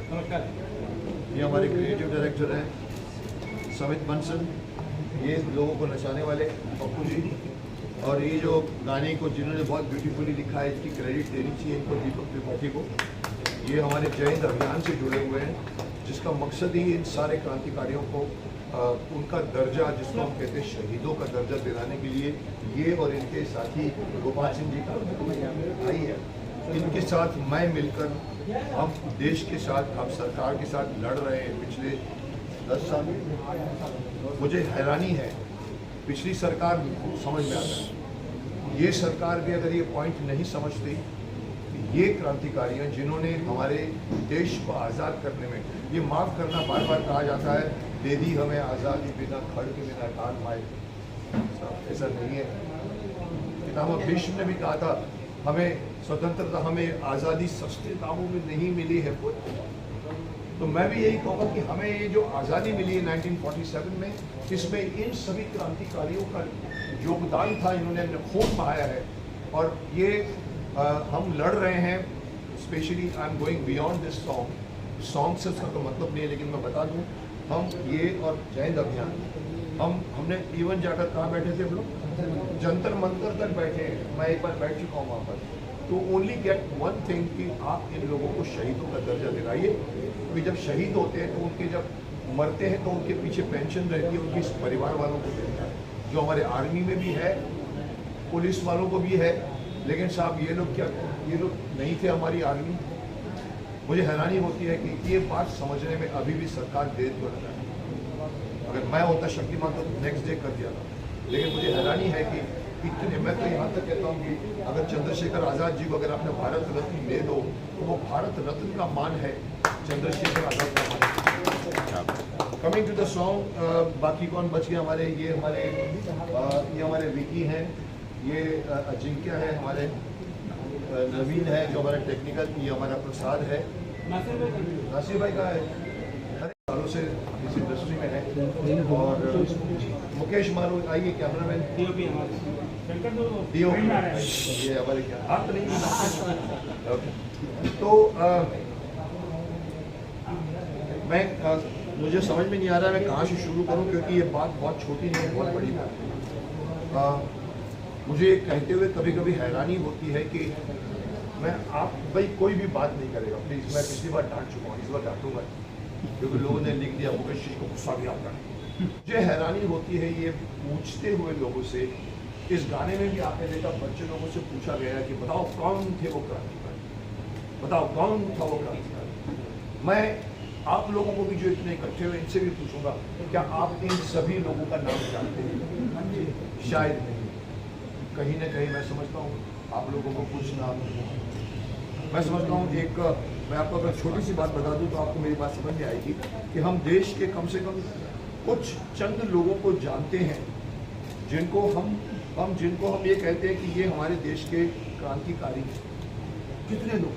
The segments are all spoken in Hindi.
ये हमारे क्रिएटिव डायरेक्टर हैं समित बंसल, ये लोगों को नचाने वाले पप्पू जी, और ये जो गाने को जिन्होंने बहुत ब्यूटीफुली लिखा है, इसकी क्रेडिट देनी चाहिए इनको, दीपक त्रिपाठी को। ये हमारे जय हिंद अभियान से जुड़े हुए हैं, जिसका मकसद ही इन सारे क्रांतिकारियों को उनका दर्जा, जिसको हम कहते हैं शहीदों का दर्जा, दिलाने के लिए ये और इनके साथी गोपाल सिंह जी का भाई है, इनके साथ मैं मिलकर हम देश के साथ, हम सरकार के साथ लड़ रहे हैं पिछले 10 साल। मुझे हैरानी है, पिछली सरकार समझ में आता है, ये सरकार भी अगर ये पॉइंट नहीं समझती, ये क्रांतिकारियों जिन्होंने हमारे देश को आज़ाद करने में, ये माफ़ करना बार बार कहा जाता है, दे दी हमें आज़ादी बिना खड़ग बिना कान माए, ऐसा नहीं है। पितामह भीष्म ने भी कहा था, हमें स्वतंत्रता, हमें आज़ादी सस्ते दामों में नहीं मिली है। तो मैं भी यही कहूँगा कि हमें ये जो आज़ादी मिली है 1947 में, इसमें इन सभी क्रांतिकारियों का योगदान था, इन्होंने अपने खून बहाया है, और ये हम लड़ रहे हैं। Specially I am going beyond this song से उसका तो मतलब नहीं है, लेकिन मैं बता दूं, हम ये और जय हिंद अभियान, हमने इवन जाकर कहाँ बैठे थे हम लोग, जंतर मंतर तक बैठे हैं, मैं एक बार बैठ चुका हूँ वहाँ पर। तो ओनली गेट वन थिंग कि आप इन लोगों को शहीदों का दर्जा दिलाइए, क्योंकि जब शहीद होते हैं तो उनके, जब मरते हैं तो उनके पीछे पेंशन रहती है, उनके परिवार वालों को देता है, जो हमारे आर्मी में भी है, पुलिस वालों को भी है। लेकिन साहब ये लोग क्या, ये लोग नहीं थे हमारी आर्मी। मुझे हैरानी होती है कि ये बात समझने में अभी भी सरकार देर क्यों लगा है। अगर मैं होता शक्तिमान तो नेक्स्ट डे कर दिया था, लेकिन मुझे हैरानी है कि इतने, मैं तो यहाँ तक कहता हूँ कि अगर चंद्रशेखर आज़ाद जी को अगर आपने भारत रत्न दे दो, तो वो भारत रत्न का मान है, चंद्रशेखर आज़ाद का मान। कमिंग टू द सॉन्ग, बाकी कौन बच गए हमारे, ये हमारे विकी हैं, ये अजिंक्य है, हमारे नवीन है जो हमारा टेक्निकल, ये हमारा प्रसाद है, नासिर भाई का है, सालों से इस इंडस्ट्री में है, और मुकेश मारू, आइए कैमरामैन, ये हमारे क्या हाथ नहीं। तो मैं मुझे समझ में नहीं आ रहा है मैं कहाँ से शुरू करूँ, क्योंकि ये बात बहुत छोटी नहीं है, बहुत बड़ी बात है। मुझे कहते हुए कभी कभी हैरानी होती है कि मैं, आप भाई कोई भी बात नहीं करेगा प्लीज़, मैं पिछली बार डांट चुका हूँ, इस बार डांटूंगा, क्योंकि लोगों ने लिख दिया मुकेश जी को गुस्सा भी आता है। मुझे हैरानी होती है ये पूछते हुए लोगों से, इस गाने में भी आपने देखा बच्चे लोगों से पूछा गया कि बताओ कौन थे वो क्रांतिकारी, बताओ कौन था वो क्रांतिकारी। मैं आप लोगों को भी जो इतने इकट्ठे हुए, इनसे भी पूछूंगा, क्या आप इन सभी लोगों का नाम जानते हैं? शायद नहीं, कहीं ना कहीं मैं समझता हूँ आप लोगों को कुछ नाम, मैं समझता हूँ एक, मैं आपको अगर छोटी सी बात बता दूँ तो आपको मेरी बात समझ में आएगी कि हम देश के कम से कम कुछ चंद लोगों को जानते हैं, जिनको हम ये कहते हैं कि ये हमारे देश के क्रांतिकारी हैं। कितने लोग,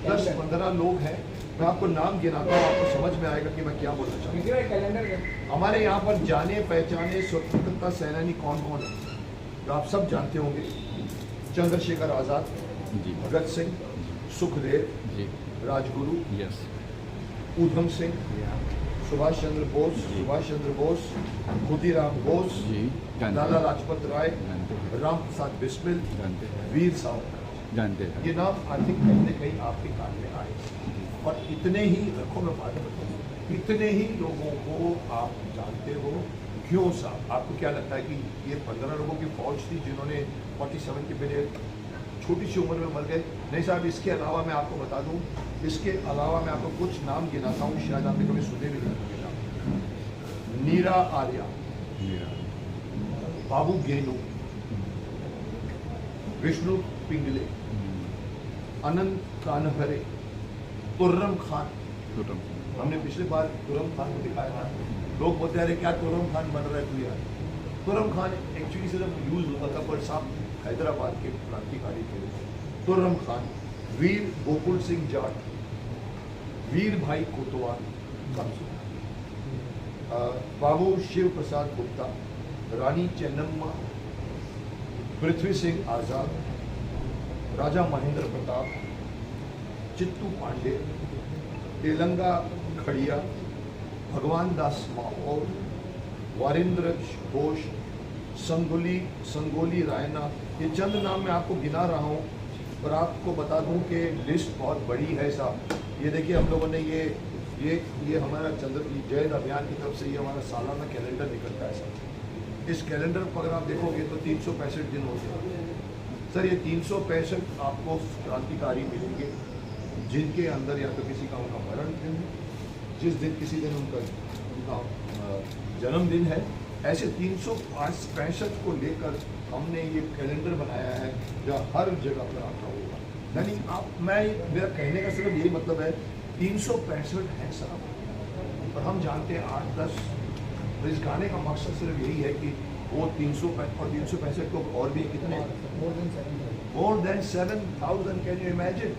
10-15 लोग हैं। मैं आपको नाम गिनाता हूँ, आपको समझ में आएगा कि मैं क्या बोलना चाहता हूँ। हमारे यहाँ पर जाने पहचाने स्वतंत्रता सेनानी कौन कौन है, तो आप सब जानते होंगे। चंद्रशेखर आज़ाद, भगत सिंह, सुखदेव, राजगुरु, ऊधम सिंह, सुभाष चंद्र बोस, खुदीराम बोस, लाला लाजपत राय, राम प्रसाद बिस्मिल, वीर सावरकर, जानते हैं। ये नाम आई थिंक कहीं न कहीं आपके कान में आए, और इतने ही, रखो मैं बात बताऊँ, इतने ही लोगों को आप जानते हो। क्यों साहब, आपको क्या लगता है कि ये 15 लोगों की फौज थी जिन्होंने 47 के पहले छोटी सी उम्र में मर गए? नहीं साहब, इसके अलावा मैं आपको बता दूं, इसके अलावा मैं आपको कुछ नाम गिनाता हूँ, शायद आपने कभी सुने भी नहीं होंगे। नीरा आर्या, बाबू गेनू, विष्णु पिंगले, अनंत कानहरे, तुर्रम खान। हमने पिछले बार तुर्रम खान को दिखाया था, लोग बोलते हैं अरे क्या तुर्रम खान बन रहा है तू यार। तुर्रम खान एक्चुअली सिर्फ यूज होता था, पर साहब हैदराबाद के क्रांतिकारी थे। तुर्रम खान, वीर गोकुल सिंह जाट, वीर भाई कोतवाल, बाबू शिव प्रसाद गुप्ता, रानी चेन्नम्मा, पृथ्वी सिंह आज़ाद, राजा महेंद्र प्रताप, चित्तू पांडे, तेलंगा खड़िया, भगवान दास माहौर, वारिंद्र घोष, संगोली रायना, ये चंद नाम मैं आपको गिना रहा हूँ। और आपको बता दूं कि लिस्ट बहुत बड़ी है साहब। ये देखिए हम लोगों ने ये हमारा जयद अभियान की तरफ से ये हमारा सालाना कैलेंडर निकलता है सर। इस कैलेंडर पर अगर आप देखोगे तो 365 दिन होते हैं सर। ये 365 आपको क्रांतिकारी मिलेंगे जिनके अंदर या तो किसी का उनका मरण दिन है, जिस दिन किसी दिन उनका जन्मदिन है, ऐसे 365 को लेकर हमने ये कैलेंडर बनाया है जो हर जगह पर आता होगा। यानी मेरा कहने का सिर्फ यही मतलब है 365 है साहब, और हम जानते हैं 8-10। इस गाने का मकसद सिर्फ यही है कि वो 365 को और भी कितने more than 7,000 can you imagine.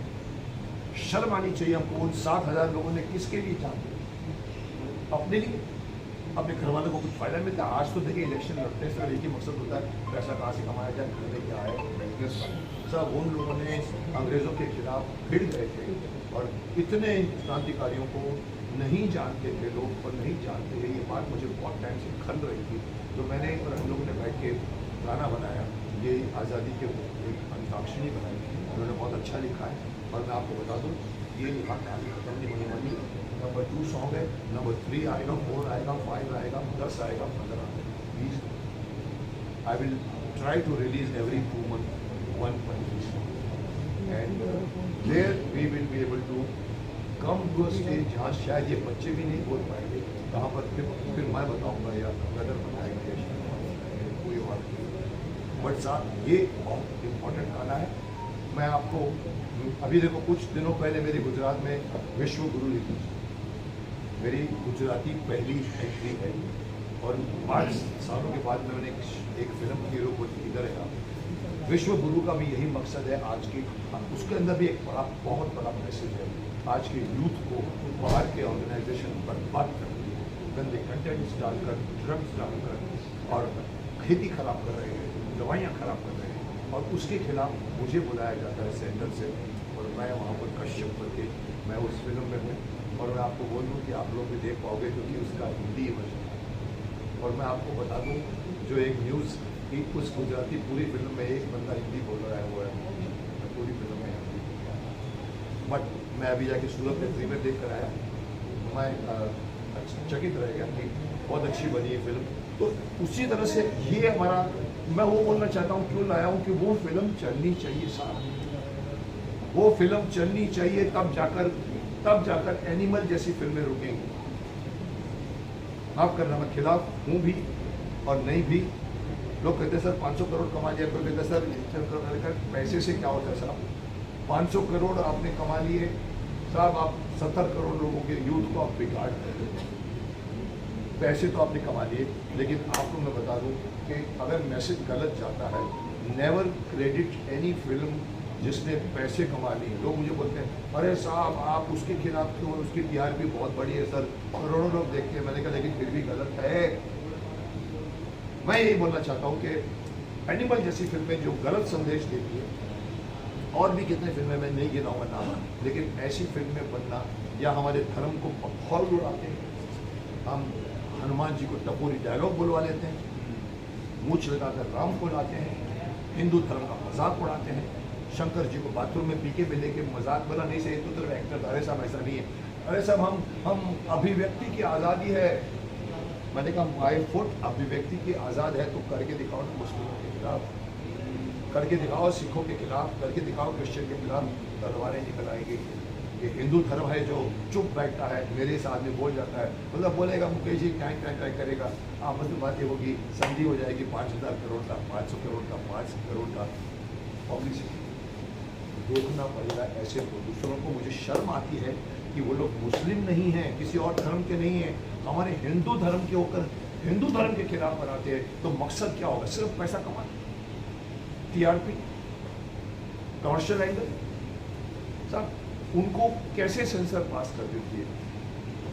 शर्म आनी चाहिए हमको। उन 7,000 लोगों ने किसके लिए जान दिया? अपने लिए, अपने घर वालों को कुछ फायदा मिलता है। आज तो देखिए इलेक्शन लड़ते हैं सर, एक ही मकसद होता है पैसा कहाँ से कमाया जाए, घर लेके आए बिजनेस। सब उन लोगों ने अंग्रेज़ों के खिलाफ भिड़ गए थे और इतने क्रांतिकारियों को नहीं जानते थे लोग, और नहीं जानते थे। ये बात मुझे बहुत टाइम से खल रही थी, तो मैंने और हम लोगों ने बैठ के गाना बनाया। ये आज़ादी के एक अंताक्षरी बनाई, उन्होंने बहुत अच्छा लिखा है। और मैं आपको बता दूँ ये लिखा मनी नंबर 2 सॉन्ग है, नंबर 3 आएगा, 4 आएगा, 5 आएगा, 10 आएगा, 15 आएगा। Please I will try to release every 2 months 1 piece, and there we will be able to come to a stage जहाँ शायद ये बच्चे भी नहीं बोल पाएंगे, कहाँ पर फिर मैं बताऊँगा या ब्रदर बताएंगे कोई और। बट साहब ये बहुत इम्पोर्टेंट गाना है। मैं आपको अभी देखो कुछ दिनों पहले मेरी गुजरात में विश्व गुरु लिखी, मेरी गुजराती पहली एंट्री है, और 5 सालों के बाद मैंने एक फिल्म हीरो को इधर है। विश्व गुरु का भी यही मकसद है आज की, उसके अंदर भी एक बहुत बड़ा मैसेज है आज के यूथ को बाहर के ऑर्गेनाइजेशन बर्बाद कर दी, गंदे कंटेंट्स डालकर, ड्रग्स डालकर और खेती खराब कर रहे हैं, दवाइयाँ खराब कर रहे हैं, और उसके खिलाफ मुझे बुलाया जाता है सेंटर से, और मैं वहाँ पर कश्यप करके मैं उस फिल्म में हूँ। और मैं आपको बोल दूँ कि आप लोग भी देख पाओगे क्योंकि उसका हिंदी वर्जन है। और मैं आपको बता दूँ जो एक न्यूज़ कि उस गुजराती पूरी फिल्म में एक बंदा हिंदी बोल रहा है वो है पूरी फिल्म में हिंदी। बट मैं अभी जाके सूरत में प्रीमियर देख कर आया, मैं चकित रह गया कि बहुत अच्छी बनी है फिल्म। तो उसी तरह से ये हमारा, मैं वो बोलना चाहता हूँ क्यों लाया हूँ कि वो फिल्म चलनी चाहिए साहब, वो फिल्म चलनी चाहिए, तब जाकर एनिमल जैसी फिल्में रुकेंगी। माफ करना, मैं खिलाफ हूँ भी और नहीं भी। लोग कहते हैं सर 500 करोड़ कमा लिया, कोई कहते सर पैसे से क्या होता है साहब। 500 करोड़ आपने कमा लिए साहब, आप 70 करोड़ लोगों के यूथ को आप बिगाड़ देते। पैसे तो आपने कमा लिए, लेकिन आपको मैं बता दूं कि अगर मैसेज गलत जाता है, नेवर क्रेडिट एनी फिल्म जिसने पैसे कमा लिए। लोग मुझे बोलते हैं अरे साहब आप उसके खिलाफ क्यों, उसकी टीआरपी बहुत बड़ी है सर, करोड़ों लोग देखते हैं। मैंने कहा लेकिन फिर भी गलत है। मैं यही बोलना चाहता हूँ कि एनिमल जैसी फिल्में जो गलत संदेश देती है, और भी कितने फिल्में मैं नहीं गिनाऊंगा नाम, लेकिन ऐसी फिल्में बनना, या हमारे धर्म को बखौल उड़ाते हैं। हम हनुमान जी को टपोरी डायलॉग बुलवा लेते हैं, मूछ लगाकर राम को लाते हैं, हिंदू धर्म का मजाक उड़ाते हैं, शंकर जी को बाथरूम में पीके में लेके मजाक बना नहीं सही तो तरफ एक्टर। अरे साहब ऐसा नहीं है, अरे साहब हम अभिव्यक्ति की आज़ादी है। मैंने कहा माय फुट अभिव्यक्ति की आज़ाद है, तो करके दिखाओ ना मुस्लिमों के खिलाफ, करके दिखाओ सिखों के खिलाफ, करके दिखाओ क्रिश्चियन के खिलाफ, तलवारें निकल आएंगी। ये हिंदू धर्म है जो चुप बैठता है, मेरे साथ में बोल जाता है, मतलब बोलेगा मुकेश जी क्या करेगा, आपस में बात ये होगी, संधि हो जाएगी 5,000 करोड़ का, 500 करोड़ का, 5 करोड़ का। पब्लिसिटी रोकना पड़ेगा ऐसे प्रोड्यूसरों को। मुझे शर्म आती है कि वो लोग मुस्लिम नहीं हैं, किसी और धर्म के नहीं हैं, हमारे हिंदू धर्म के होकर हिंदू धर्म के खिलाफ बनाते हैं। तो मकसद क्या होगा? सिर्फ पैसा कमाना, टीआरपी, कमर्शियल एंगल। साहब उनको कैसे सेंसर पास कर देती है?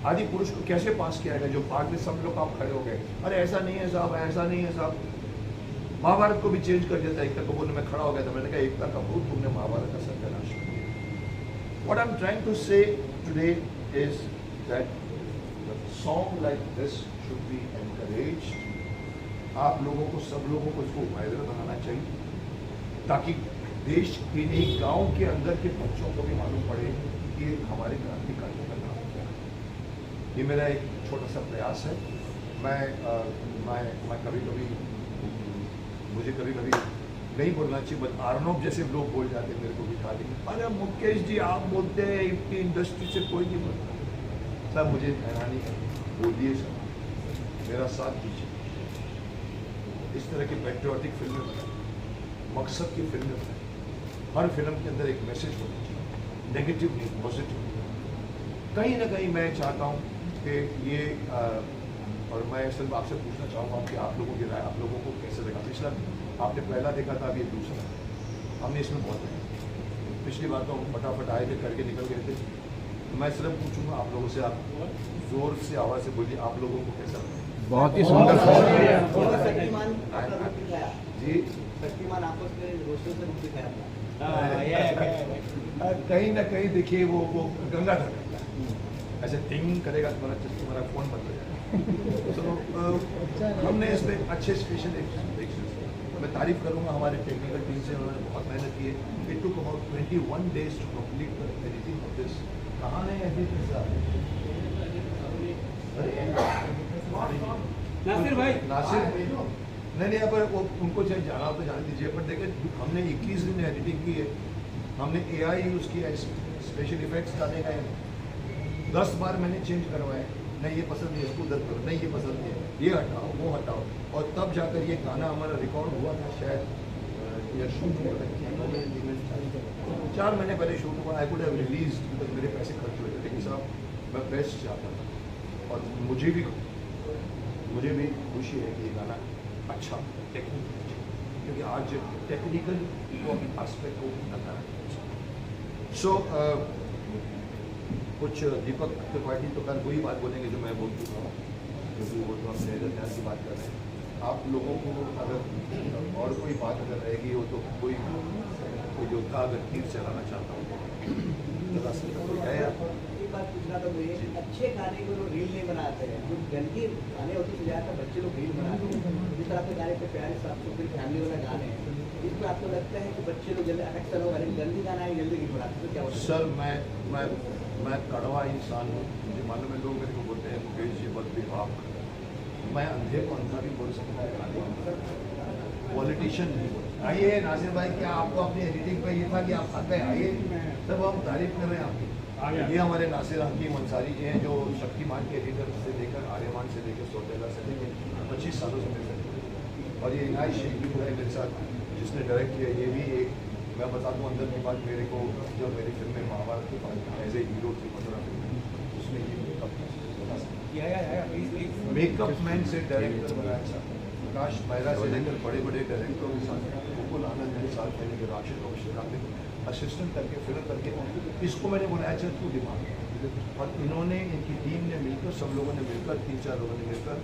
आदि पुरुष को कैसे पास किया गया जो बाद में सब लोग आप खड़े हो गए, अरे ऐसा नहीं है साहब, ऐसा नहीं है साहब। महाभारत को भी चेंज कर देता है। एकता कपूर ने मैं खड़ा हो गया था, मैंने कहा एकता कपूर तुमने महाभारत का सत्यानाश कर दिया। What I'm trying to say today is that a song like this should be encouraged. आप लोगों को, सब लोगों को इसको वायरल बनाना चाहिए ताकि देश के नहीं, गांव के अंदर के बच्चों को भी मालूम पड़े कि हमारे क्रांतिकारियों का नाम क्या है। ये मेरा एक छोटा सा प्रयास है। मैं कभी कभी, मुझे कभी कभी नहीं बोलना चाहिए, बट आर्नब जैसे लोग बोल जाते हैं मेरे को बिठा देंगे, अरे मुकेश जी आप बोलते हैं इतनी इंडस्ट्री से कोई नहीं बोलता। सब मुझे हैरानी बोलिए, सब मेरा साथ दीजिए। इस तरह की पेट्रियोटिक फिल्में बनाए, मकसद की फिल्में बनाए, हर फिल्म के अंदर एक मैसेज होना चाहिए, नेगेटिव नहीं पॉजिटिव। कहीं ना कहीं मैं चाहता हूँ कि ये और मैं सिर्फ आपसे पूछना चाहूँगा कि आप लोगों की राय, आप लोगों को कैसे लगा। पिछला आपने पहला देखा था, अब ये दूसरा, हमने इसमें बहुत देखा। पिछली बार तो हम फटाफट आए थे, करके निकल गए थे। मैं सिर्फ पूछूंगा आप लोगों से, आप जोर से आवाज़ से बोलिए, आप लोगों को कैसा लगा। बहुत ही सुंदर जी, शक्तिमान आपस में रोशनी से मुक्ति दिखाया कहीं ना कहीं देखिए वो गंगाधर करता है, ऐसे टिंग करेगा तुम्हारा फोन बंद हो जाएगा। तो हमने इसमें अच्छे स्पेशल एक्शन, मैं तारीफ करूंगा हमारे टेक्निकल टीम से, उन्होंने बहुत मेहनत की है। It took about 21 days to complete the editing of this. कहाँ है एडिटर साहब? नासिर भाई, नासिर नहीं पर वो उनको चाहे जाना हो तो जान दीजिए। पर देखिए हमने 21 दिन एडिटिंग की है, हमने AI यूज़ किया है, स्पेशल इफेक्ट्स डालने का है। 10 बार मैंने चेंज करवाया, नहीं ये पसंद नहीं, इसको उधर करो, नहीं ये पसंद नहीं है, ये हटाओ वो हटाओ, और तब जाकर ये गाना हमारा रिकॉर्ड हुआ था। शायद या शूट हुआ था 4 महीने पहले शूट हुआ। आई कुड हैव रिलीज, मेरे पैसे खर्च हुए थे, लेकिन साहब मैं बेस्ट चाहता था। और मुझे भी खुशी है कि ये गाना अच्छा टेक्निकल, क्योंकि आज टेक्निकल एस्पेक्ट को करना है। सो कुछ दीपक त्रिपाठी तो कल वही बात बोलेंगे जो मैं बोल चुका हूँ, क्योंकि वो तो हम नए ध्यान की बात कर रहे हैं। आप लोगों को अगर और कोई बात अगर रहेगी हो तो कोई योद्धा अगर तीर चलाना चाहता हूँ जरा सा कोई है आप? एक बात पूछना था मुझे, अच्छे गाने को लोग रील नहीं बनाते हैं, जो गंदे गाने होते हैं ज़्यादातर बच्चे लोग रील बनाते हैं। जिस तरह के गाने पे प्यारे साथ तो फिर फैमिली वाला गाने हैं, इस पर आपको लगता है कि बच्चे लोग जल्दी अफेक्ट हो, अरे गंदी गाना है जल्दी रील बनाते हैं, तो क्या होता है? सर मैं कड़वा इंसान हूँ, मुझे मालूम है। लोग मेरे को बोलते हैं मुकेश जी बहुत बेबाक, मैं अंधे को अंधा भी बोल सकता है, पॉलिटिशियन नहीं बोल। आइए नासिर भाई, क्या आपको अपनी एडिटिंग पे ये था कि आप आते हैं? आइए, सब हम तारीफ कर रहे हैं आपकी। ये हमारे नासिर हकीम अंसारी जी हैं, जो शक्तिमान के एडिटर से लेकर आर्यमान से लेकर सौतेला से लेकर 25 सालों से मेरे साथ, और ये इनायत शेख भी है मेरे साथ जिसने डायरेक्ट किया। ये भी एक मैं बता दूँ अंदर की बात, मेरे को जब मेरी फिल्म में महाभारत के बाद एज ए हीरो थी 15 फिल्म, उसमें ये मेकअप मैन से डायरेक्टर बनाया था। प्रकाश मेहरा से लेकर बड़े बड़े डायरेक्टरों के साथ, मुकुल आनंद के साथ मैंने के राशिद और शिकायत असिस्टेंट करके फिल्म करके इसको मैंने बनाया था तू दिमाग, और इन्होंने, इनकी टीम ने मिलकर, सब लोगों ने मिलकर, 3-4 लोगों ने मिलकर,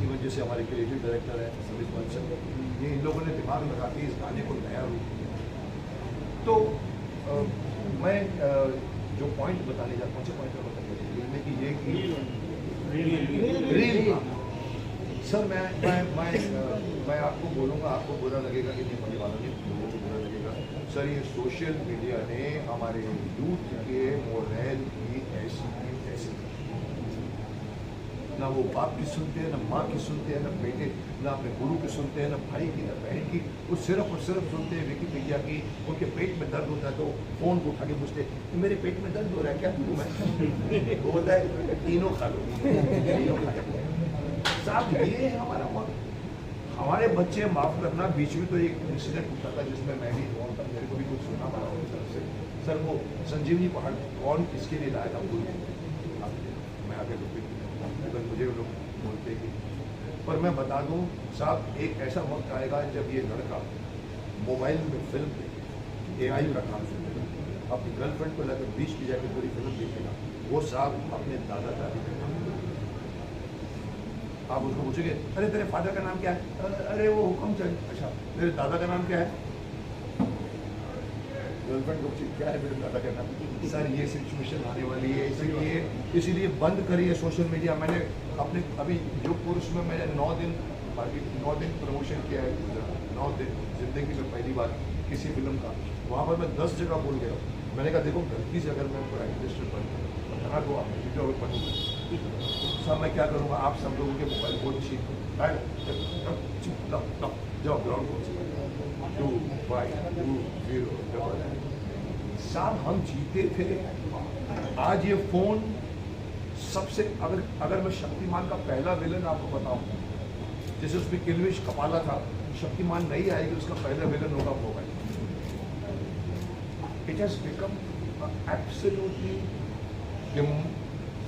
इवन जैसे हमारे क्रिएटिव डायरेक्टर हैं समित बंसल, ये इन लोगों ने दिमाग लगा के इस गाने को नया रूप दिया। तो मैं जो पॉइंट बताने जा, कौन से पॉइंट पर बताने में कि ये रील सर, मैं आपको बोलूँगा, आपको बुरा लगेगा कि नहीं, मुझे वाला नहीं, मुझे बुरा लगेगा सर। ये सोशल मीडिया ने हमारे यूथ के मोरल की ऐसी ना वो बाप की सुनते हैं, ना माँ की सुनते हैं, ना बेटे, ना अपने गुरु की सुनते हैं, ना भाई की, ना बहन की। वो सिर्फ और सिर्फ सुनते हैं विकिपीडिया की। उनके पेट में दर्द होता है तो फ़ोन को उठा के पूछते हैं मेरे पेट में दर्द हो रहा है क्या दूँ मैं? वो होता है तीनों खा लो, तीनों खा लो साहब। ये है हमारा मौत। हमारे बच्चे, माफ़ करना, बीच में तो एक इंसिडेंट होता था जिसमें मैं भी कौन था, मेरे को भी कुछ सुनना पड़ा उनकी तरफ से। सर वो संजीवनी पहाड़ कौन किसके लिए लाया था वो मैं आगे अगर मुझे लोग बोलते कि, पर मैं बता दूं साहब, एक ऐसा वक्त आएगा जब ये लड़का मोबाइल में फिल्म देखेगा, AI का काम सुनेगा, अपनी गर्लफ्रेंड को लेकर बीच की जाकर पूरी फिल्म देखेगा, वो साहब अपने दादा दादी का नाम। आप उसको पूछेंगे अरे तेरे फादर का नाम क्या है? अरे वो हुक्म चल। अच्छा तेरे दादा का नाम क्या है? गर्लफ्रेंड को क्या है मेरे पता करना, सर ये सिचुएशन आने वाली है, इसीलिए बंद करिए सोशल मीडिया। मैंने अपने अभी जो कोर्स में मैंने 9 दिन प्रमोशन किया है, 9 दिन जिंदगी में पहली बार किसी फिल्म का, वहाँ पर मैं 10 जगह बोल गया। मैंने कहा देखो गलती से अगर मैं रजिस्टर बन कहा तो आप बनूँगा सर, मैं क्या करूँगा, आप सब लोगों के मोबाइल फोन छीन जाओ ग्राउंड 2 5 2 0 साहब हम जीते थे। आज ये फोन सबसे अगर मैं शक्तिमान का पहला विलन आपको बताऊं, जैसे उसमें किल्विश कपाला था, शक्तिमान नहीं आएगी, उसका पहला विलन होगा mobile. It has become absolutely,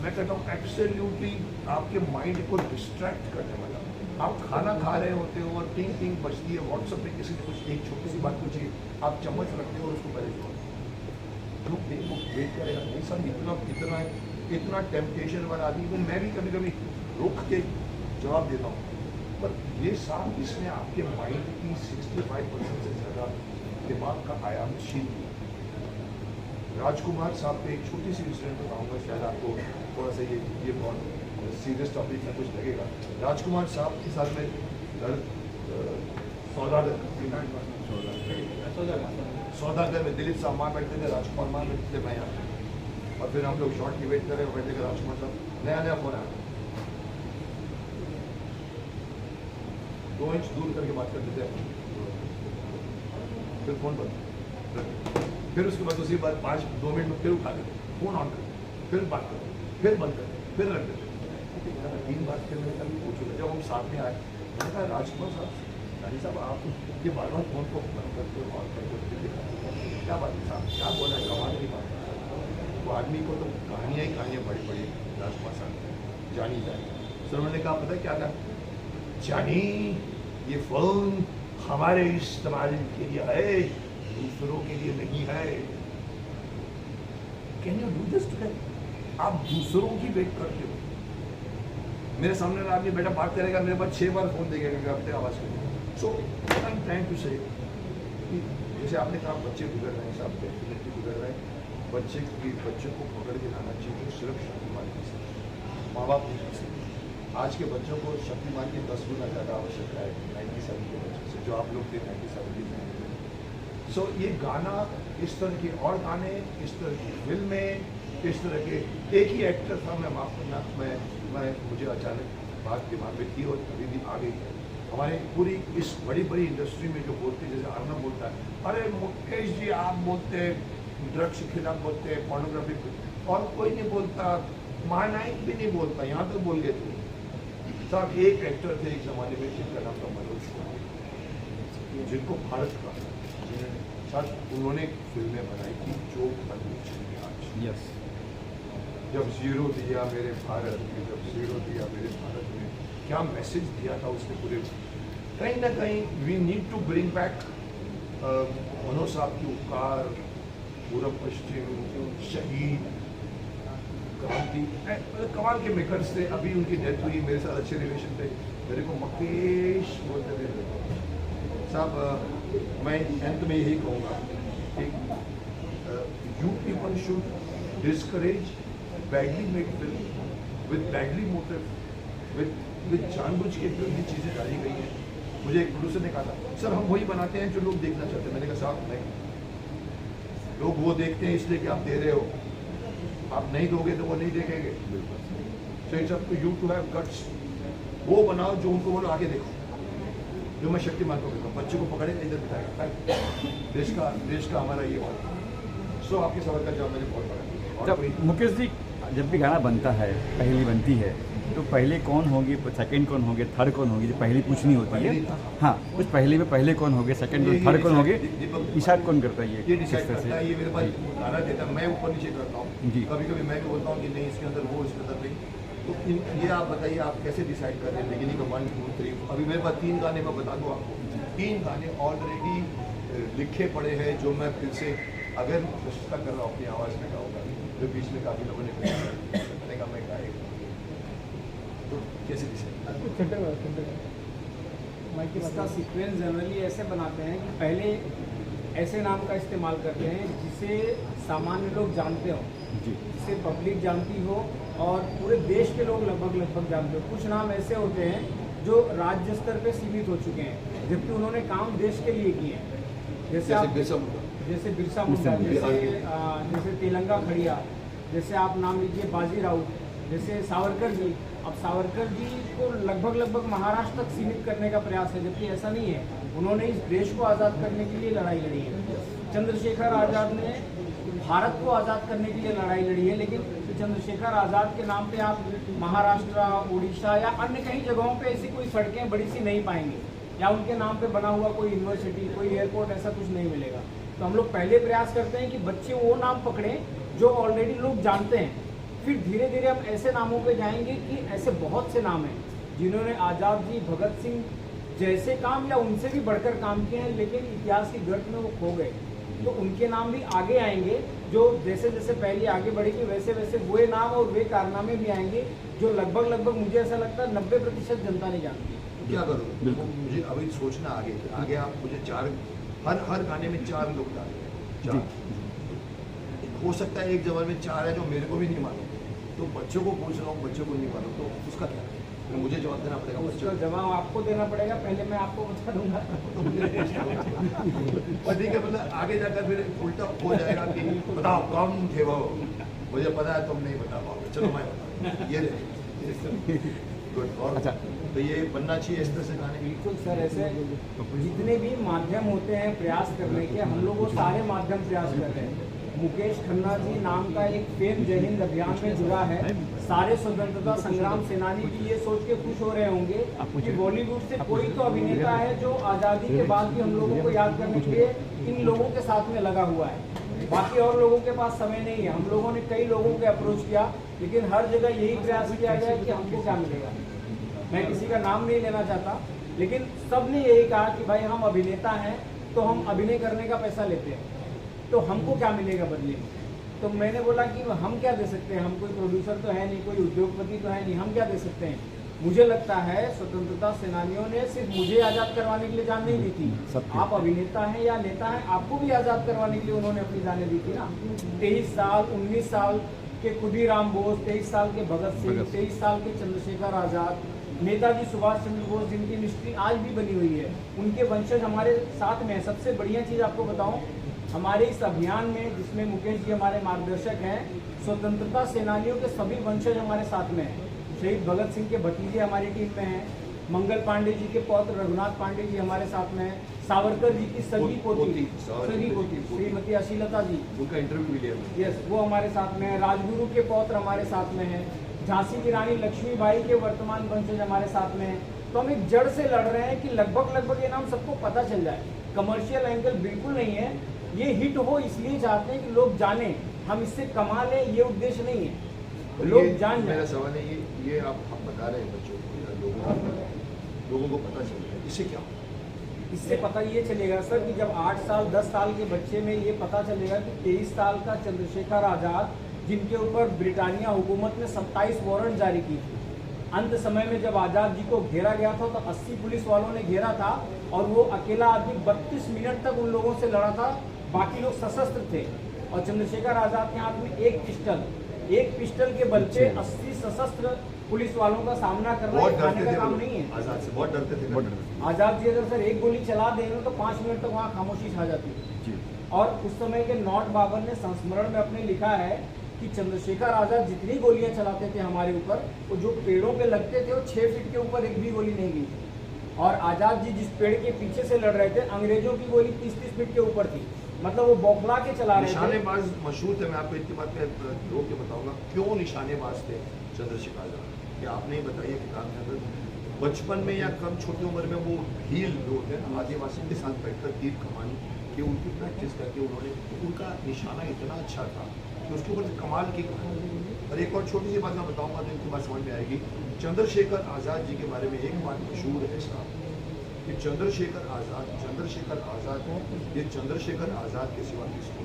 मैं कहता हूँ एब्सोल्युटली आपके माइंड को डिस्ट्रैक्ट करने वाला। आप खाना खा रहे होते हो और टिंग टिंग बजती है, व्हाट्सएप पे किसी ने कुछ एक छोटी सी बात पूछी, आप चम्मच रखते हो और उसको पहले छोड़ लोग देखो वेट करेगा नहीं सर, इतना टेम्पटेशन वाला आदमी। मैं भी कभी कभी रुक के जवाब देता हूँ, पर ये साफ इसने आपके माइंड की 65% से ज़्यादा दिमाग का आयाम छीन लिया। राजकुमार साहब पे एक छोटी सी इंसिडेंट बताऊँगा, शायद आपको थोड़ा सा ये बहुत सीरियस टॉपिक में कुछ लगेगा। राजकुमार साहब के साथ में सौदागर में दिलीप साहब मार बैठते थे, राजकुमार मार बैठते थे, मैं यहाँ, और फिर हम लोग शॉर्ट की वेट कर रहे बैठे थे। राजकुमार साहब नया फोन आया, 2 इंच दूर करके बात करते थे, फिर फोन बंद, फिर उसके बाद उसी बात 2 मिनट में फिर उठा देते, फोन ऑन करते, फिर बात करते, फिर बंद करते, फिर रख देते। 3 बार फिर मैंने कभी पूछूंगा, जब हम साथ में आए मैंने कहा राजकुमार साहब, रानी साहब आप ये बार फोन को बंद करते हो और क्या बात है साहब, क्या बोला है, कमाल की बात है। तो आदमी को तो कहानियाँ ही कहानियाँ बड़ी बड़ी राजकुमार साहब जानी जाए। सर मैंने कहा पता है क्या कहा, जानी ये फोन हमारे इस्तेमाल के लिए है, दूसरों के लिए नहीं है। Can you do this today? आप दूसरों की वेट करते हो। मेरे सामने आदमी बेटा बात करेगा, मेरे पास 6 बार फोन देगा अपने आवाज़ के। सो आई एम ट्राइंग टू से, जैसे आपने कहा बच्चे बिगड़ रहे हैं, साहब डेफिनेटली बिगड़ रहे हैं। बच्चे को पकड़ के लाना चाहिए सिर्फ शक्तिमान की से, माँ बाप की से। आज के बच्चों को शक्तिमान की 10 गुना ज़्यादा आवश्यकता है 97 के बच्चों से, जो आप लोग थे 97 में। सो ये गाना, इस तरह के और गाने, इस तरह की फिल्में, इस तरह के एक ही एक्टर था, मैं माफ करना, मैं मुझे अचानक बात दिमाग में थी और अभी भी आ गई है। हमारे पूरी इस बड़ी बड़ी इंडस्ट्री में जो बोलते हैं, जैसे अर्नब बोलता है, अरे मुकेश जी आप बोलते हैं ड्रग्स के खिलाफ, बोलते हैं पोर्नोग्राफी, और कोई नहीं बोलता, महानायक भी नहीं बोलता, यहाँ तक बोल गए थे साहब। एक एक्टर थे एक ज़माने में जिनका नाम था मनोज कुमार, जिनको भारत का साथ उन्होंने फिल्में बनाई थी जो बननी चाहिए आज। यस, जब जीरो दिया मेरे भारत में, जब जीरो दिया मेरे भारत में, क्या मैसेज दिया था उसने पूरे। कहीं ना कहीं we need to bring back Manoj साहब की उपकार, पूरब पश्चिम, शहीद, क्रांति, कमाल के मेकर्स थे। अभी उनकी डेथ हुई, मेरे साथ अच्छे रिलेशन थे, मेरे को मकेश बोलते थे साहब। मैं अंत में यही कहूँगा कि you people should discourage badly made film with badly motive, with जानबूझ के जो ये चीज़ें डाली गई हैं। मुझे एक प्रोड्यूसर ने कहा था सर हम वही बनाते हैं जो लोग देखना चाहते हैं। मैंने कहा साहब नहीं, लोग वो देखते हैं इसलिए कि आप दे रहे हो, आप नहीं दोगे तो वो नहीं देखेंगे। So it's up to you to have guts, वो बनाओ जो उनको बोलो आगे देखो, जो मैं शक्तिमान को कहता हूँ, बच्चे को पकड़े इधर बिठाएगा, देश का हमारा ये वाला। सो आपके सवाल का जवाब मैंने बहुत बड़ा। जब मुकेश जी जब भी गाना बनता है, पहली बनती है, तो पहले कौन होगी, सेकंड कौन होंगे, थर्ड कौन होगी, जो पहली पूछनी होती है। हाँ, कुछ पहले में पहले कौन होगे, सेकंड और थर्ड कौन होगे, डिसाइड कौन करता है? ये डिसाइड करता है, ये मेरे पास गाना देता है, मैं ऊपर नीचे करता हूँ जी। कभी कभी मैं भी बोलता हूँ कि नहीं इसके अंदर वो, इसके अंदर नहीं। तो ये आप बताइए आप कैसे डिसाइड कर रहे हैं, बिगिनिंग का 1 2 3। अभी मेरे पास 3 गाने, मैं बता दूँ आपको, 3 गाने ऑलरेडी लिखे पड़े हैं, जो मैं फिर से अगर प्रस्तुत कर रहा हूँ अपनी आवाज़ में गाऊंगा, जो बीच में काफ़ी लोगों ने कहने का मैं गाएगा। तो कैसे डिसाइड? इसका सीक्वेंस जनरली ऐसे बनाते हैं कि पहले ऐसे नाम का इस्तेमाल करते हैं जिसे सामान्य लोग जानते हो, जी जिसे पब्लिक जानती हो और पूरे देश के लोग लगभग जानते हो। कुछ नाम ऐसे होते हैं जो राज्य स्तर पे सीमित हो चुके हैं, जबकि उन्होंने काम देश के लिए किए हैं। जैसे बिरसा मुंडा, जैसे तेलंगा खड़िया, जैसे आप नाम लीजिए बाजी राउत, जैसे सावरकर जी। अब सावरकर जी को लगभग महाराष्ट्र तक सीमित करने का प्रयास है, जबकि ऐसा नहीं है। उन्होंने इस देश को आज़ाद करने के लिए लड़ाई लड़ी है। चंद्रशेखर आज़ाद ने भारत को आज़ाद करने के लिए लड़ाई लड़ी है, लेकिन चंद्रशेखर आज़ाद के नाम पे आप महाराष्ट्र, उड़ीसा या अन्य कई जगहों पे ऐसी कोई सड़कें बड़ी सी नहीं पाएंगे, या उनके नाम पे बना हुआ कोई यूनिवर्सिटी, कोई एयरपोर्ट, ऐसा कुछ नहीं मिलेगा। तो हम लोग पहले प्रयास करते हैं कि बच्चे वो नाम पकड़ें जो ऑलरेडी लोग जानते हैं, फिर धीरे धीरे हम ऐसे नामों पे जाएंगे कि ऐसे बहुत से नाम हैं जिन्होंने आज़ाद जी, भगत सिंह जैसे काम या उनसे भी बढ़कर काम किए हैं, लेकिन इतिहास की गर्त में वो खो गए। तो उनके नाम भी आगे आएंगे, जो जैसे जैसे पहले आगे बढ़ेगी वैसे वैसे वो नाम और वे कारनामे भी आएंगे जो लगभग मुझे ऐसा लगता है 90% जनता नहीं जानती। तो क्या करूँ, मुझे अभी सोचना आगे आप मुझे हर गाने में 4 लोग डाल रहे हैं। हो सकता है एक जमाने में 4 है जो मेरे को भी नहीं मालूम, तो बच्चों को पूछ रहा हूँ, बच्चों को नहीं मालूम, तो उसका क्या है? तो मुझे जवाब देना पड़ेगा। उसका जवाब आपको देना पड़ेगा, पहले मैं आपको बता दूंगा। तो मुझे और ठीक है, मतलब आगे जाकर फिर उल्टा हो जाएगा कि बताओ कौन थे वो, मुझे पता है तुम नहीं बता पाओगे, चलो मैं बता ये गुड। और अच्छा, तो ये बनना चाहिए इस तरह से गाने। बिल्कुल सर, ऐसे जितने भी माध्यम होते हैं प्रयास करने के, हम लोग वो सारे माध्यम प्रयास कर रहे हैं। मुकेश खन्ना जी नाम का एक फेम जय हिंद अभियान में जुड़ा है। सारे स्वतंत्रता संग्राम सेनानी भी ये सोच के खुश हो रहे होंगे कि बॉलीवुड से कोई तो अभिनेता है जो आज़ादी के बाद भी हम लोगों को याद करने के लिए इन लोगों के साथ में लगा हुआ है। बाकी और लोगों के पास समय नहीं है। हम लोगों ने कई लोगों को अप्रोच किया, लेकिन हर जगह यही प्रयास किया गया कि हमको क्या मिलेगा। मैं किसी का नाम नहीं लेना चाहता, लेकिन सब ने यही कहा कि भाई हम अभिनेता हैं तो हम अभिनय करने का पैसा लेते हैं, तो हमको क्या मिलेगा बदले में। तो मैंने बोला कि हम क्या दे सकते हैं, हम कोई प्रोड्यूसर तो है नहीं, कोई उद्योगपति तो है नहीं, हम क्या दे सकते हैं। मुझे लगता है स्वतंत्रता सेनानियों ने सिर्फ मुझे आज़ाद करवाने के लिए जान नहीं दी थी। आप अभिनेता हैं या नेता हैं, आपको भी आज़ाद करवाने के लिए उन्होंने अपनी जानें दी थी ना। 23 साल 19 साल के खुदीराम बोस, 23 साल के भगत सिंह, 23 साल के चंद्रशेखर आज़ाद, नेताजी सुभाष चंद्र बोस, जिनकी मिस्ट्री आज भी बनी हुई है, उनके वंशज हमारे साथ में है। सबसे बढ़िया चीज़ आपको बताऊं, हमारे इस अभियान में जिसमें मुकेश जी हमारे मार्गदर्शक हैं, स्वतंत्रता सेनानियों के सभी वंशज हमारे साथ में हैं। शहीद भगत सिंह के भतीजे हमारी टीम में हैं, मंगल पांडे जी के पौत्र रघुनाथ पांडे जी हमारे साथ में हैं, सावरकर जी की सगी पोती श्रीमती अशीलता जी, उनका इंटरव्यू भी लिया। यस, वो हमारे साथ में है। राजगुरु के पौत्र हमारे साथ में हैं। झांसी की रानी लक्ष्मीबाई के वर्तमान वंशज हमारे साथ में हैं। तो हम एक जड़ से लड़ रहे हैं कि लगभग ये नाम सबको पता चल जाए। कमर्शियल एंगल बिल्कुल नहीं है, ये हिट हो इसलिए चाहते हैं कि लोग जाने, हम इससे कमा लें, ये उद्देश्य नहीं है, लोग जान जाए। मेरा सवाल है ये आप बता रहे हैं बच्चों को या लोगों को पता चल रहा है, इससे क्या होगा? इससे पता ये चलेगा सर कि जब 8 साल 10 साल के बच्चे में ये पता चलेगा कि 23 साल का चंद्रशेखर आज़ाद, जिनके ऊपर ब्रिटानिया हुकूमत ने 27 वारंट जारी की थी, अंत समय में जब आज़ाद जी को घेरा गया था तो 80 पुलिस वालों ने घेरा था और वो अकेला आदमी 32 मिनट तक उन लोगों से लड़ा था, बाकी लोग सशस्त्र थे। और चंद्रशेखर आज़ाद के हाथ में एक पिस्टल के बल पे 80 सशस्त्र पुलिस वालों का सामना करना खाने का काम नहीं है। आज़ाद से बहुत डरते थे। आज़ाद जी अगर सर एक गोली चला दें तो 5 मिनट तक वहाँ खामोशी छा जाती है। और उस समय के नॉट बाबर ने संस्मरण में अपने लिखा है कि चंद्रशेखर आज़ाद जितनी गोलियां चलाते थे हमारे ऊपर, वो जो पेड़ों पे लगते थे वो 6 फीट के ऊपर एक भी गोली नहीं गई। और आज़ाद जी जिस पेड़ के पीछे से लड़ रहे थे, अंग्रेजों की गोली 30-30 फीट के ऊपर थी, मतलब वो बौखला के चला रहे थे। निशानेबाज मशहूर थे, मैं आपको इतनी बात रोक के बताऊंगा क्यों निशानेबाज थे चंद्रशेखर आज़ाद। क्या आपने ही बताइए किताब के अंदर बचपन में या कम छोटी उम्र में वो भील लोग हैं आदिवासियों के साथ बैठकर तीर कमानी कि उनकी प्रैक्टिस करके उन्होंने, उनका निशाना इतना अच्छा था कि उसके ऊपर कमाल की कहानी। और एक और छोटी सी बात मैं बताऊंगा तो इनकी बात समझ में आएगी। चंद्रशेखर आज़ाद जी के बारे में एक बात मशहूर है साहब कि चंद्रशेखर आज़ाद ये चंद्रशेखर आज़ाद के सिवा किसको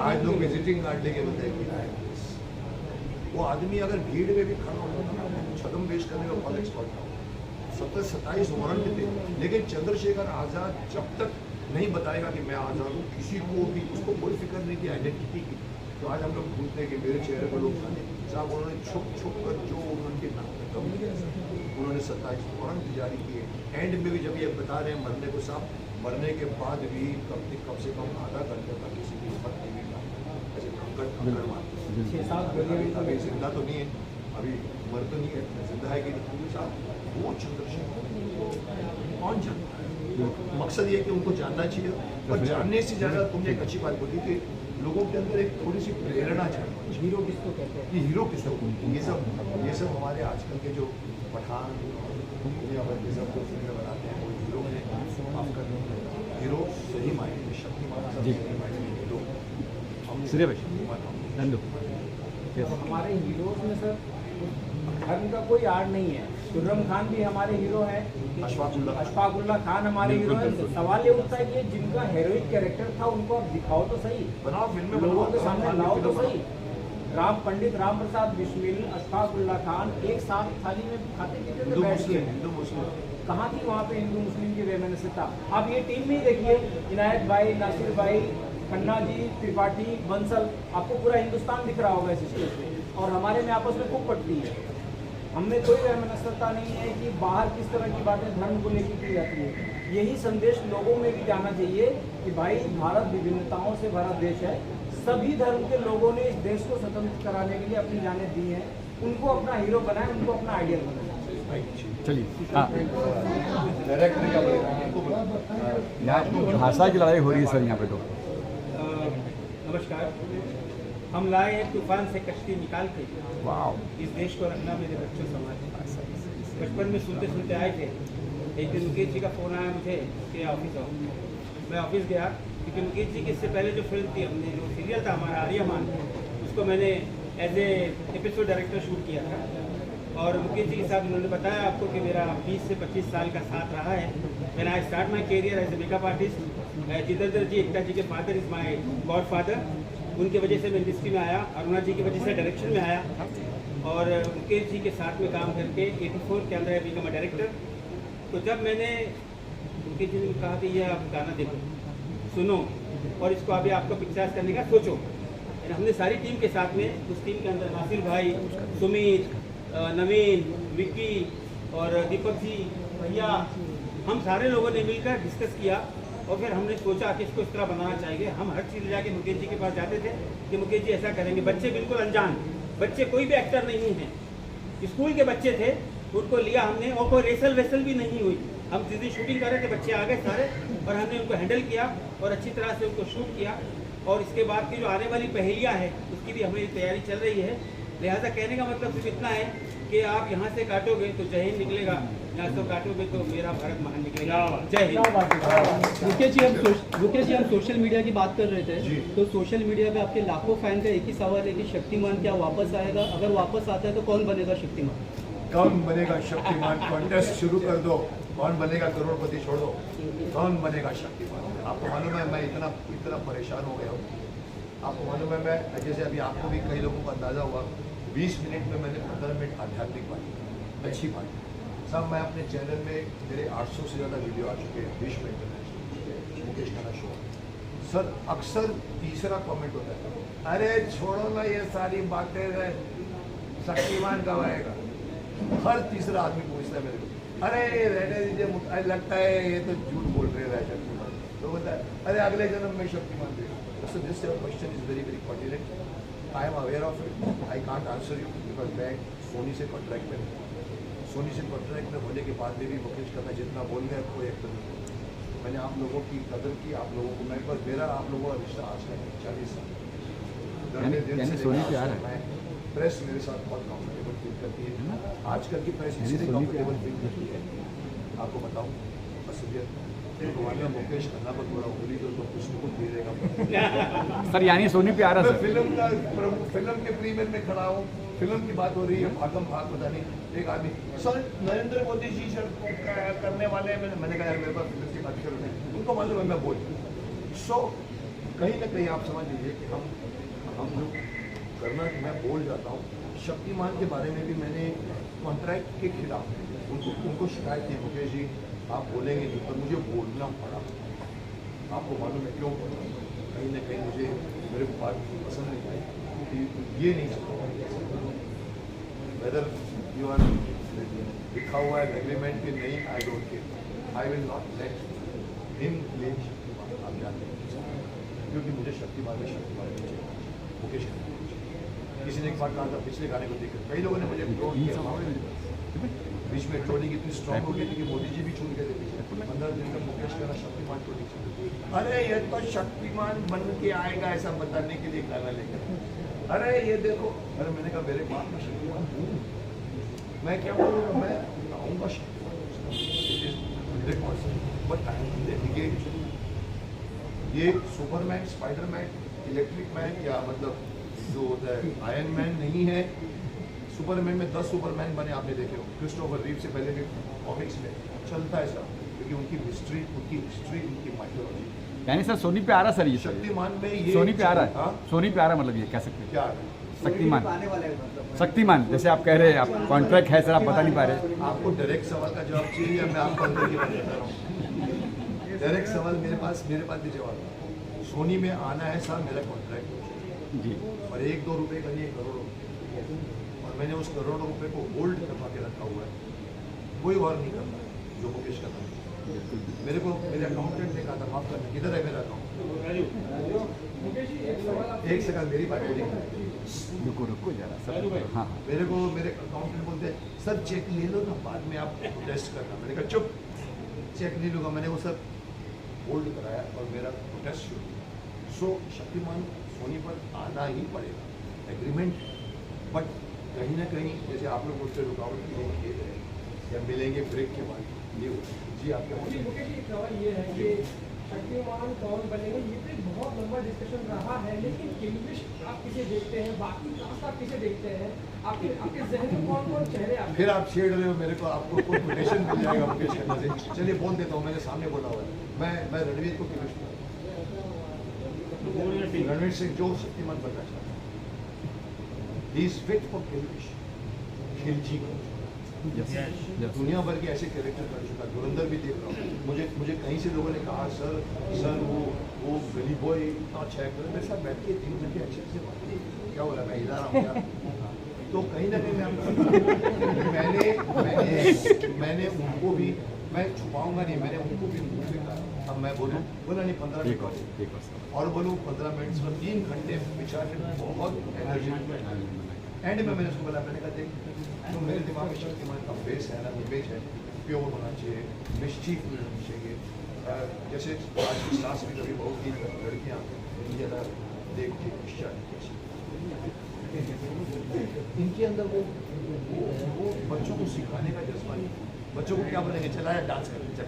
आज लोग विजिटिंग कार्ड लेके बताएंगे। वो आदमी अगर भीड़ में भी खड़ा होता था, छद्म पेश करने में बहुत एक्सपर्ट था। 27 वारंट थे, लेकिन चंद्रशेखर आज़ाद जब तक नहीं बताएगा कि मैं आज़ाद हूँ, किसी को भी उसको कोई फिक्र नहीं थी आइडेंटिटी की। तो आज हम लोग ढूंढते हैं कि मेरे चेहरे पर लोग जाने साहब, उन्होंने छुप कर जो उनके नाम में कम किया, उन्होंने 27 वारंट जारी किए। एंड में भी जब ये बता रहे हैं मरने को, साहब मरने के बाद भी कम से कम आधा घंटे तक किसी की हिम्मत नहीं मिला, ऐसे कंकड़ मारते। 6-7 अभी जिंदा तो नहीं है, अभी मर तो नहीं है, जिंदा है कि नहीं साहब, वो चंद्रशेखर कौन जानता है? मकसद ये कि उनको जानना चाहिए, और जानने से ज़्यादा तुमने एक अच्छी बात बोली कि लोगों के अंदर एक थोड़ी सी प्रेरणा चाहिए। हीरो किसको कहते हैं? ये हीरो किसको बोलते हैं? ये सब हमारे आजकल के जो पठान दुनिया भर के सब जो फिल्में बनाते हैं वो हीरो हैं। माफ कर दो, हीरो सही मायने में शक्तिमान, जी। सही मायने में हीरो हम सूर्य भाई, शक्तिमान हम। नंदू तो हमारे हीरोज में सर धर्म का कोई आड़ नहीं है। खुर्रम खान भी हमारे हीरो है, अशफाकुल्लाह खान हमारे हीरो है। सवाल ये उठता है कि जिनका हेरोइक कैरेक्टर था उनको आप दिखाओ तो सही, बनाओ फिल्में, लोगों के बनाओ, सामने बनाओ, लाओ तो फिल्म सही। पंडित राम प्रसाद बिस्मिल, अशफाकुल्लाह खान एक साथ थाली में खाते पीते थे हिंदू बैठ के। मुस्लिम, हिंदू मुस्लिम कहाँ थी वहाँ पे हिंदू मुस्लिम की वैमनस्यता? आप ये टीम में ही देखिए, इनायत भाई, नासिर भाई, खन्ना जी, त्रिपाठी, बंसल, आपको पूरा हिंदुस्तान दिख रहा होगा इस स्टेज पे, और हमारे में आपस में खूब पटती है। हमने कोई वैमनस्यता नहीं है कि बाहर किस तरह की बातें धर्म को लेकर की जाती है। यही संदेश लोगों में भी जाना चाहिए कि भाई भारत विभिन्नताओं से भरा देश है, सभी धर्म के लोगों ने इस देश को स्वतंत्र कराने के लिए अपनी जानें दी हैं। उनको अपना हीरो बनाएं, उनको अपना आइडियल बनाएं। चलिए। हाँ, डायरेक्टर क्या बोलेगा? यहाँ भाषा की लड़ाई हो रही है सर यहाँ पे तो। नमस्कार। हम लाए हैं तूफान से कश्ती निकाल के, वाह, इस देश को रखना मेरे बच्चों समाज। बचपन में सुनते सुनते आए थे, एक दिन मुकेश जी का फ़ोन आया मुझे कि ऑफिस आओ। मैं ऑफिस गया, क्योंकि मुकेश जी की इससे पहले जो फिल्म थी, हमने जो सीरियल था हमारा आर्यमान, उसको मैंने as a episode director shoot किया था। और मुकेश जी के साथ उन्होंने बताया आपको कि मेरा 20 से 25 साल का साथ रहा है। मैंने I start my career as a makeup artist. Jitendra ji, Ekta ji के father is my godfather, उनकी वजह से मैं इंडस्ट्री में आया। अरुणा जी की वजह से डायरेक्शन में आया, और मुकेश जी के साथ में काम करके 84 के अंदर आई बिकम अ डायरेक्टर। तो जब मैंने मुकेश जी ने कहा कि ये आप गाना देखो, सुनो, और इसको अभी आपको पिक्चराइज करने का सोचो, हमने सारी टीम के साथ में, उस टीम के अंदर नासिर भाई, सुमित, नवीन, विक्की और दीपक जी, भैया, हम सारे लोगों ने मिलकर डिस्कस किया, और फिर हमने सोचा कि इसको इस तरह बनाना चाहिए। हम हर चीज़ जाके मुकेश जी के पास जाते थे कि मुकेश जी ऐसा करेंगे। बच्चे बिल्कुल अनजान, बच्चे कोई भी एक्टर नहीं हैं, स्कूल के बच्चे थे, उनको लिया हमने, और कोई रेसल वेसल भी नहीं हुई। हम जिस दिन शूटिंग कर रहे थे बच्चे आ गए सारे, और हमने उनको हैंडल किया और अच्छी तरह से उनको शूट किया। और इसके बाद की जो आने वाली पहेलियाँ हैं उसकी भी हमारी तैयारी चल रही है। लिहाजा कहने का मतलब सिर्फ इतना है कि आप यहाँ से काटोगे तो जय हिंद निकलेगा, यहाँ से काटोगे तो मेरा भारत महान निकलेगा। जय हिंद। मुकेश जी, हम सोशल मीडिया की बात कर रहे थे, तो सोशल मीडिया पे आपके लाखों फैन का एक ही सवाल है कि शक्तिमान क्या वापस आएगा? अगर वापस आता है तो कौन बनेगा शक्तिमान? कौन बनेगा शक्तिमान कॉन्टेस्ट शुरू कर दो, कौन बनेगा करोड़पति छोड़ दो, कौन बनेगा शक्तिमान? आपको मालूम है मैं इतना परेशान हो गया हूँ। आपको मालूम है मैं, जैसे अभी आपको भी कई लोगों को अंदाज़ा हुआ, 20 मिनट में मैंने 15 मिनट आध्यात्मिक बात, अच्छी बात सब। मैं अपने चैनल में, मेरे 800 से ज़्यादा वीडियो आ चुके हैं, विश्व international Mukesh Khanna show. Sir अक्सर तीसरा कमेंट होता है, अरे छोड़ो ना ये सारी बातें, शक्तिमान कब आएगा? हर तीसरा आदमी पूछता है मेरे को, अरे रहने दीजिए, लगता है ये तो झूठ बोल रहे हैं शक्तिमान। तो बोलता है अरे अगले जन्म में शक्तिमान देगा। So this question is very very pertinent. I am aware of it. I can't answer you because मैं सोनी से कॉन्ट्रैक्ट में हूँ। सोनी से कॉन्ट्रैक्ट में होने के बाद में भी मुकेश खन्ना जितना बोल गया कोई एक्टर नहीं। मैंने आप लोगों की कदर की, आप लोगों को, मैं बस मेरा आप लोगों का रिश्ता आज का 40 साल सोनी पे आ रहा है। मैं प्रेस मेरे साथ बहुत कंफर्टेबल फील करती है। आजकल की प्रेस इसलिए कंफर्टेबल फील करती है, आपको बताऊँ असलियत मुकेश खन्ना पर थोड़ा उंगली तो कुछ तो कुछ दे देगा। सर यानी सोनी पे आ रहा मैं सर। फिल्म के प्रीमियर में खड़ा हूँ, फिल्म की बात हो रही है, भागम भाग पता नहीं, एक आदमी सर नरेंद्र मोदी जी सर करने वाले हैं। मैंने कहा यार मेरे पास फिल्म की बात कर रहे हैं, उनको मालूम है मैं बोल। सो कहीं ना कहीं आप समझ लीजिए कि हम जो करना, मैं बोल जाता हूँ शक्तिमान के बारे में भी मैंने कॉन्ट्रैक्ट के खिलाफ उनको शिकायत की, मुकेश जी आप बोलेंगे नहीं, पर मुझे बोलना पड़ा। आपको मालूम है क्यों? कहीं ना कहीं मुझे मेरे को बात पसंद नहीं आई कि ये नहीं चलता, वेदर यू आर लिखा हुआ है एग्रीमेंट कि नहीं, I don't care, I will not let him claim Shaktimaan. आप जानते हैं क्योंकि मुझे शक्तिमान में शक्तिमान नहीं चाहिए, मुकेश किसी ने एक बार कहा था पिछले गाने को देखकर, कई लोगों ने मुझे ट्रोल किया, बीच में ट्रोलिंग इतनी स्ट्रॉन्ग हो गई थी कि मोदी जी भी छूट गए थे पीछे, 15 दिन का मुकेश का शक्तिमान ट्रोलिंग चल रही थी। अरे ये तो शक्तिमान बन के आएगा ऐसा बताने के लिए गाना लेकर, अरे ये देखो, अरे मैंने कहा मेरे बाप का शक्तिमान हूँ, मैं क्या बोलूँगा, मैं आऊँगा शक्तिमान। ये सुपरमैन, स्पाइडरमैन, इलेक्ट्रिक मैन या मतलब जो होता है आयरन मैन नहीं है। सुपरमैन में 10 सुपरमैन बने, आपने देखे हो, क्रिस्टोफर रीव से पहले भी कॉमिक्स में चलता है सब, क्योंकि उनकी हिस्ट्री, उनकी माइथोलॉजी। यानी सर सोनी पे आ रहा सर, ये शक्तिमान में ये सोनी पे आ रहा है, हाँ? सोनी पे आ रहा मतलब ये कह सकते हैं क्या शक्तिमान, आने वाला है मतलब शक्तिमान जैसे आप कह रहे हैं, आप कॉन्ट्रैक्ट है सर, आप बता नहीं पा रहे। आपको डायरेक्ट सवाल का जवाब चाहिए या मैं आपको अंदर की बात बता रहा हूँ? डायरेक्ट सवाल मेरे पास भी जवाब है। सोनी में आना है सर, मेरा कॉन्ट्रैक्ट जी, और 1-2 रुपये का नहीं, करोड़ों रुपये, और मैंने उस करोड़ों रुपये को होल्ड करवा के रखा हुआ है, कोई और नहीं करता है जो मुकेश करता है। मेरे को मेरे अकाउंटेंट ने कहा था माफ करना, किधर है मेरा अकाउंट? एक सेकंड मेरी बात बोली, रुको जरा सर, हाँ हाँ मेरे को मेरे अकाउंटेंट बोलते हैं सर चेक ले लो ना, बाद में आप टेस्ट करना। मैंने कहा चुप, चेक नहीं लूँगा। मैंने वो सब होल्ड कराया और मेरा टेस्ट शुरू। सो शक्तिमान सोनी पर आना ही पड़ेगा, एग्रीमेंट, बट कहीं ना कहीं जैसे आप लोग मुझसे रुकावट की नहीं किए गए या मिलेंगे ब्रेक के बाद, ये जी आप क्या बोलते हैं? एक सवाल ये है कि शक्तिमान कौन बनेगा, ये तो एक बहुत लंबा डिस्कशन रहा है, लेकिन किंग्लिश आप किसे देखते हैं, बाकी कास्ट आप किसे देखते हैं, आपके जहन में कौन कौन चेहरे आते हैं? फिर आप छेड़ रहे हो मेरे को, आपको कोई कोटेशन मिल जाएगा मुकेश खन्ना से। चलिए बोल देता हूँ, मैंने सामने बोला हुआ है, मैं रणवीर को किंग्लिश में, रणवीर सिंह जो शक्तिमान बनना चाहता है, ही इज फिट फॉर किंग्लिश, खिलजी को। दुनिया भर के ऐसे कैरेक्टर कर चुका, धुरंधर भी देख रहा हूँ। मुझे कहीं से लोगों ने कहा सर वो गली बॉय इतना अच्छा एक्टर, मेरे साथ बैठ के 3 घंटे अच्छे से बात की, क्या हो रहा है, मैं हिला रहा हूँ क्या? तो कहीं ना कहीं मैंने उनको भी, मैं छुपाऊंगा नहीं, मैंने उनको भी मुँह पे कहा। अब मैं बोलूँ, बोला नहीं 15 मिनट और बोलूँ 15 मिनट में 3 घंटे बेचारे बहुत एनर्जी। एंड में मैंने उसको बोला, मैंने कहा देख तो मेरे दिमाग में शक्तिमान का फेस है ना, इमेज है, प्योर होना चाहिए, मिस्चीफ होना चाहिए। जैसे आज की सास में कभी बहुत ही लड़कियाँ ज़्यादा देख के इनके अंदर वो बच्चों को सिखाने का जज्बा नहीं। बच्चों को क्या बोलेंगे, चलाया डांस करके चल,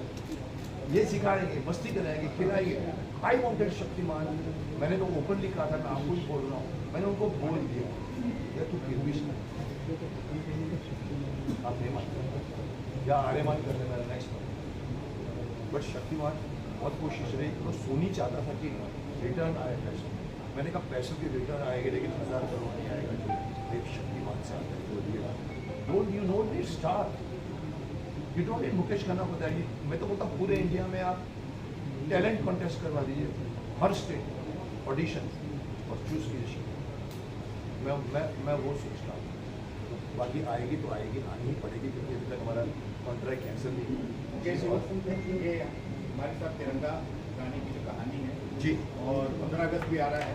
ये सिखाएंगे, मस्ती कराएंगे, खिलाएंगे। I wanted Shaktimaan. मैंने तो ओपनली कहा था, मैं आपको ही बोल रहा हूँ, मैंने उनको बोल दिया या तू फिर भी आप नहीं मानते या आर्यमान कर देना नेक्स्ट मंथ, बट शक्तिमान बहुत कोशिश रही तो सोनी चाहता था कि रिटर्न आए पैसे। मैंने कहा पैसों के रिटर्न आएंगे लेकिन 1000 करोड़ नहीं आएगा जो एक शक्तिमान से आता है वो दिएगा। Don't you know this star, you don't need Mukesh Khanna को बताइए। मैं तो बोलता हूँ पूरे इंडिया में आप टैलेंट कॉन्टेस्ट करवा दीजिए, हर स्टेट ऑडिशन और चूज कीजिए। मैं वो सोचता हूँ, बाकी आएगी तो आएगी, आनी ही पड़ेगी क्योंकि अभी तक हमारा कॉन्ट्रैक्ट कैंसिल नहीं हुआ। ये हमारे साथ तिरंगा गाने की जो कहानी है जी, और 15 अगस्त भी आ रहा है।